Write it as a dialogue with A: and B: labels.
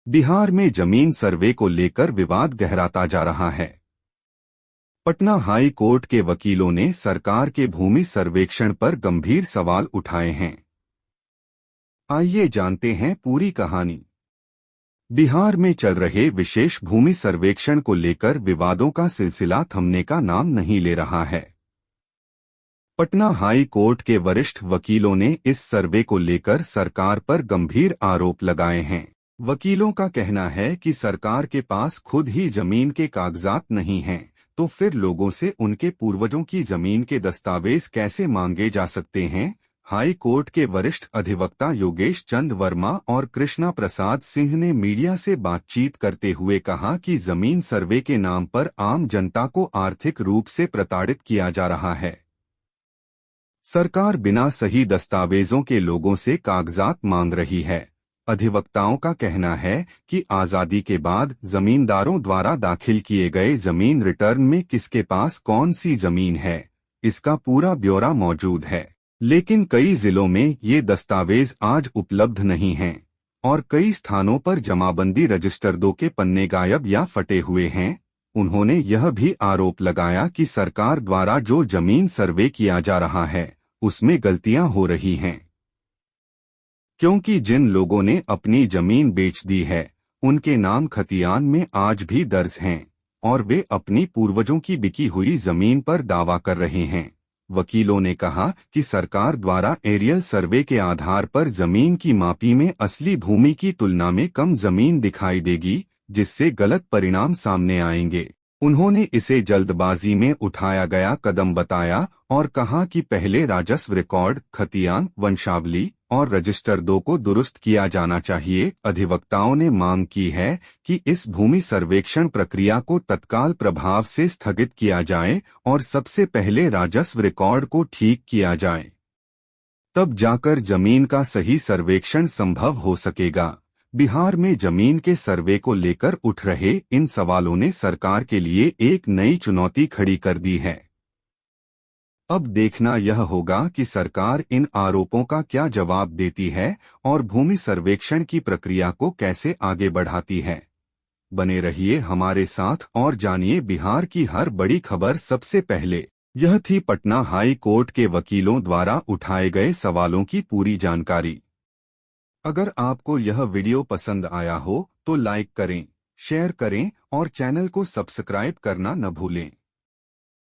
A: बिहार में जमीन सर्वे को लेकर विवाद गहराता जा रहा है। पटना हाई कोर्ट के वकीलों ने सरकार के भूमि सर्वेक्षण पर गंभीर सवाल उठाए हैं। आइए जानते हैं पूरी कहानी। बिहार में चल रहे विशेष भूमि सर्वेक्षण को लेकर विवादों का सिलसिला थमने का नाम नहीं ले रहा है। पटना हाई कोर्ट के वरिष्ठ वकीलों ने इस सर्वे को लेकर सरकार पर गंभीर आरोप लगाए हैं। वकीलों का कहना है कि सरकार के पास खुद ही जमीन के कागजात नहीं हैं, तो फिर लोगों से उनके पूर्वजों की जमीन के दस्तावेज कैसे मांगे जा सकते हैं। हाई कोर्ट के वरिष्ठ अधिवक्ता योगेश चंद वर्मा और कृष्णा प्रसाद सिंह ने मीडिया से बातचीत करते हुए कहा कि जमीन सर्वे के नाम पर आम जनता को आर्थिक रूप से प्रताड़ित किया जा रहा है। सरकार बिना सही दस्तावेजों के लोगों से कागजात मांग रही है। अधिवक्ताओं का कहना है कि आजादी के बाद जमींदारों द्वारा दाखिल किए गए जमीन रिटर्न में किसके पास कौन सी जमीन है, इसका पूरा ब्यौरा मौजूद है, लेकिन कई जिलों में ये दस्तावेज आज उपलब्ध नहीं हैं और कई स्थानों पर जमाबंदी रजिस्टर 2 के पन्ने गायब या फटे हुए हैं। उन्होंने यह भी आरोप लगाया कि सरकार द्वारा जो जमीन सर्वे किया जा रहा है उसमें गलतियां हो रही हैं, क्योंकि जिन लोगों ने अपनी जमीन बेच दी है उनके नाम खतियान में आज भी दर्ज हैं और वे अपनी पूर्वजों की बिकी हुई जमीन पर दावा कर रहे हैं। वकीलों ने कहा कि सरकार द्वारा एरियल सर्वे के आधार पर जमीन की मापी में असली भूमि की तुलना में कम जमीन दिखाई देगी, जिससे गलत परिणाम सामने आएंगे। उन्होंने इसे जल्दबाजी में उठाया गया कदम बताया और कहा कि पहले राजस्व रिकॉर्ड, खतियान, वंशावली और रजिस्टर 2 को दुरुस्त किया जाना चाहिए। अधिवक्ताओं ने मांग की है कि इस भूमि सर्वेक्षण प्रक्रिया को तत्काल प्रभाव से स्थगित किया जाए और सबसे पहले राजस्व रिकॉर्ड को ठीक किया जाए, तब जाकर जमीन का सही सर्वेक्षण संभव हो सकेगा। बिहार में जमीन के सर्वे को लेकर उठ रहे इन सवालों ने सरकार के लिए एक नई चुनौती खड़ी कर दी है। अब देखना यह होगा कि सरकार इन आरोपों का क्या जवाब देती है और भूमि सर्वेक्षण की प्रक्रिया को कैसे आगे बढ़ाती है। बने रहिए हमारे साथ और जानिए बिहार की हर बड़ी खबर सबसे पहले। यह थी पटना हाई कोर्ट के वकीलों द्वारा उठाए गए सवालों की पूरी जानकारी। अगर आपको यह वीडियो पसंद आया हो तो लाइक करें, शेयर करें और चैनल को सब्सक्राइब करना न भूलें।